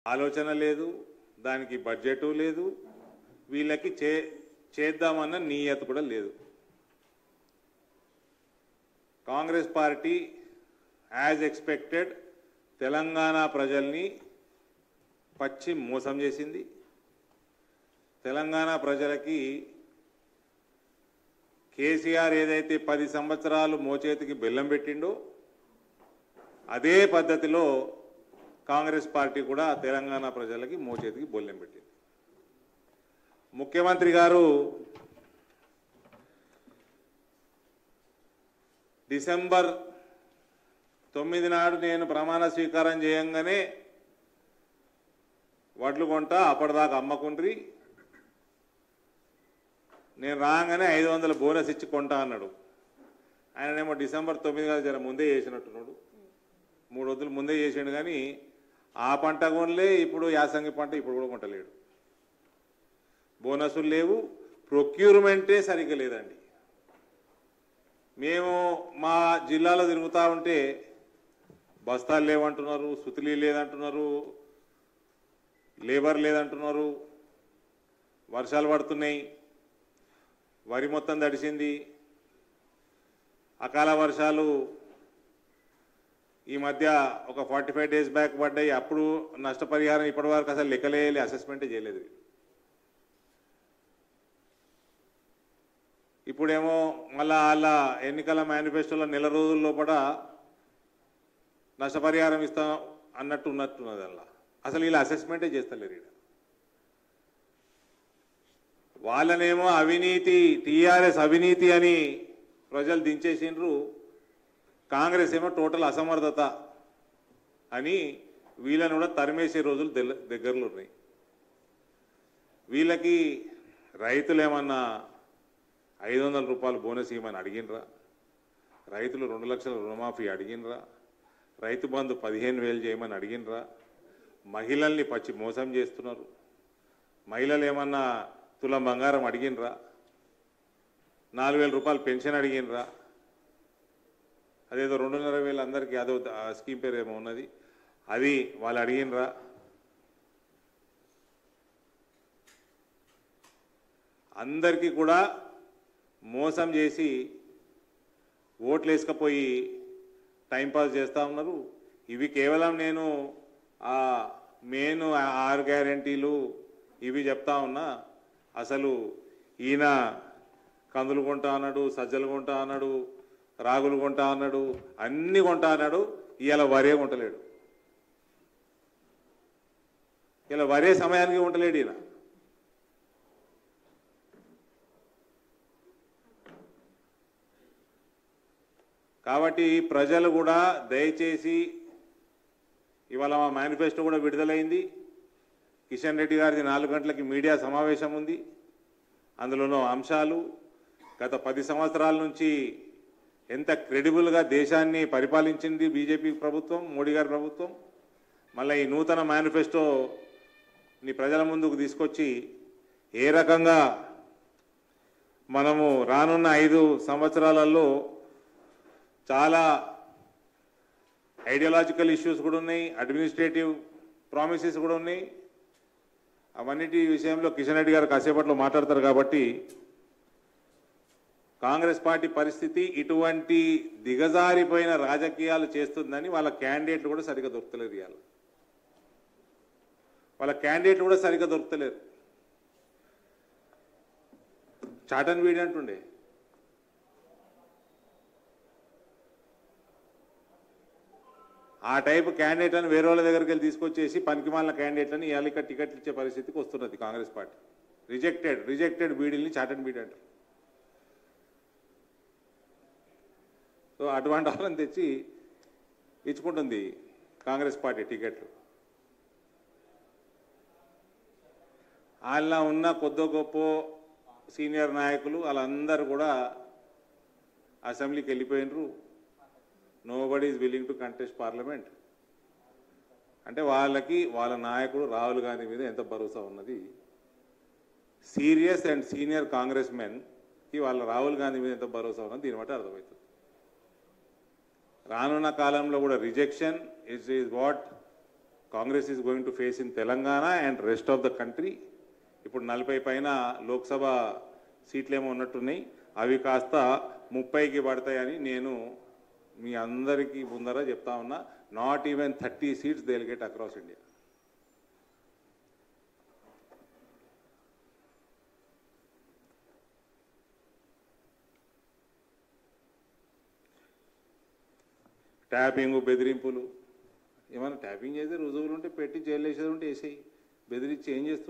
ఆలోచన లేదు, దానికి బడ్జెట్ లేదు, వీళ్ళకి చేద్దామన్న నియత కూడా లేదు. Congress party as expected Telangana ప్రజల్ని పచ్చి మోసం చేసింది. తెలంగాణ ప్రజలకి కేసీఆర్ ఏదైతే 10 సంవత్సరాలు మోచేతికి బెల్లం పెట్టిండో అదే పద్ధతిలో కాంగ్రెస్ పార్టీ కూడా తెలంగాణ ప్రజలకి మోచేతికి బెల్లం పెట్టింది. ముఖ్యమంత్రి గారు డిసెంబర్ 9 నాడు నేను ప్రమాణ స్వీకారం చేయంగానే వడ్లు కొంటా, అప్పటిదాకా అమ్మకుండ్రి, నేను రాగానే 500 బోనస్ ఇచ్చి కొంటా అన్నాడు. ఆయననేమో డిసెంబర్ 9 కాదు, జర ముందే చేసినట్టున్నాడు. 3 రోజులు ముందే చేసిండు. కానీ ఆ పంట కొనలే, ఇప్పుడు యాసంగి పంట ఇప్పుడు కూడా కొంటలేడు. బోనసులు లేవు, ప్రొక్యూర్మెంటే సరిగ్గా లేదండి. మేము మా జిల్లాలో తిరుగుతూ ఉంటే బస్తాలు లేవంటున్నారు, సుతులీ లేదంటున్నారు, లేబర్ లేదంటున్నారు, వర్షాలు పడుతున్నాయి, వరి మొత్తం తడిసింది, అకాల వర్షాలు ఈ మధ్య ఒక 45 డేస్ బ్యాక్ పడ్డాయి. అప్పుడు నష్టపరిహారం ఇప్పటివరకు అసలు లెక్కలేయాలి, అసెస్మెంటే చేయలేదు. ఇప్పుడేమో మళ్ళా వాళ్ళ ఎన్నికల మేనిఫెస్టోలో నెల రోజుల్లో కూడా నష్టపరిహారం ఇస్తాం ఉన్నట్టున్నది. అలా అసలు వీళ్ళు అసెస్మెంటే చేస్తలేరు. ఇక్కడ వాళ్ళనేమో అవినీతి, టీఆర్ఎస్ అవినీతి అని ప్రజలు దించేసిండ్రు. కాంగ్రెస్ ఏమో టోటల్ అసమర్థత అని వీళ్ళని కూడా తరిమేసే రోజులు దగ్గరలో ఉన్నాయి. వీళ్ళకి రైతులు ఏమన్నా 500 రూపాయలు బోనస్ ఇవ్వమని అడిగినరా? రైతులు 2 లక్షల రుణమాఫీ అడిగినరా? రైతు బంధు 15,000 చేయమని అడిగినరా? మహిళల్ని పచ్చి మోసం చేస్తున్నారు. మహిళలు ఏమన్నా తులం బంగారం అడిగినరా? 4,000 రూపాయలు పెన్షన్ అడిగినరా? అదేదో 2,500 అందరికీ అదో స్కీమ్ పేరు ఏమో ఉన్నది, అది వాళ్ళు అడిగినరా? అందరికీ కూడా మోసం చేసి ఓట్లు వేసుకపోయి టైంపాస్ చేస్తూ ఉన్నారు. ఇవి కేవలం నేను మెయిన్ 6 గ్యారెంటీలు ఇవి చెప్తా ఉన్నా. అసలు ఈయన కందులు కొంటా అన్నాడు, సజ్జలు కొంటా అన్నాడు, రాగులు కొంటా అన్నాడు, అన్నీ కొంటా అన్నాడు. ఇవాళ వరే కొంటలేడు. ఇలా వరే సమయానికి కొంటలేడు ఈయన. కాబట్టి ప్రజలు కూడా దయచేసి, ఇవాళ మా మేనిఫెస్టో కూడా విడుదలైంది. కిషన్ రెడ్డి గారిది 4 గంటలకి మీడియా సమావేశం ఉంది. అందులోనూ అంశాలు గత 10 సంవత్సరాల నుంచి ఎంత క్రెడిబుల్గా దేశాన్ని పరిపాలించింది బీజేపీ ప్రభుత్వం, మోడీ గారి ప్రభుత్వం, మళ్ళీ ఈ నూతన మేనిఫెస్టోని ప్రజల ముందుకు తీసుకొచ్చి ఏ రకంగా మనము రానున్న 5 సంవత్సరాలలో చాలా ఐడియాలజికల్ ఇష్యూస్ కూడా ఉన్నాయి, అడ్మినిస్ట్రేటివ్ ప్రామిసెస్ కూడా ఉన్నాయి. అవన్నిటి విషయంలో కిషన్ రెడ్డి గారు కాసేపట్లో మాట్లాడతారు. కాబట్టి కాంగ్రెస్ పార్టీ పరిస్థితి ఇటువంటి దిగజారిపోయిన రాజకీయాలు చేస్తుందని వాళ్ళ క్యాండిడేట్లు కూడా సరిగ్గా దొరుకుతలేరు. ఇవాళ వాళ్ళ క్యాండిడేట్లు కూడా సరిగ్గా దొరుకుతలేరు. చాటన్ వీడి అంటుండే, ఆ టైప్ క్యాండిడేట్లను వేరే వాళ్ళ దగ్గరికి వెళ్ళి తీసుకొచ్చేసి పనికిమాలిన క్యాండిడేట్లను ఇవాళ టికెట్లు ఇచ్చే పరిస్థితికి వస్తున్నది కాంగ్రెస్ పార్టీ. రిజెక్టెడ్ బీడీల్ని చాటన్ బీడీ అంటారు. సో అటువంటి వాళ్ళని తెచ్చి ఇచ్చుకుంటుంది కాంగ్రెస్ పార్టీ టికెట్లు. వాళ్ళ ఉన్న కొద్ది గొప్ప సీనియర్ నాయకులు వాళ్ళందరూ కూడా అసెంబ్లీకి వెళ్ళిపోయినరు. Nobody is willing to contest parliament అంటే వాళ్ళకి వాళ్ళ నాయకుడు రాహుల్ గాంధీ మీద ఎంత భరోసా ఉన్నది. సీరియస్ అండ్ సీనియర్ కాంగ్రెస్ మెన్కి వాళ్ళ రాహుల్ గాంధీ మీద ఎంత భరోసా ఉన్నది దీన్ని బట్టి అర్థమవుతుంది. రానున్న కాలంలో కూడా rejection is what Congress is going to face in Telangana and rest of the country. ఇప్పుడు 40 పైన లోక్సభ సీట్లేమో ఉన్నట్టున్నాయి, అవి కాస్త 30కి పడతాయని నేను మీ అందరికీ ముందర చెప్తా ఉన్నా. Not even 30 seats they will get across India. Tapping, బెదిరింపులు, ఏమైనా ట్యాపింగ్ చేస్తే రుజువులు ఉంటే పెట్టి జైలు వేసేది ఉంటే వేసేయి, బెదిరించి ఏం చేస్తూ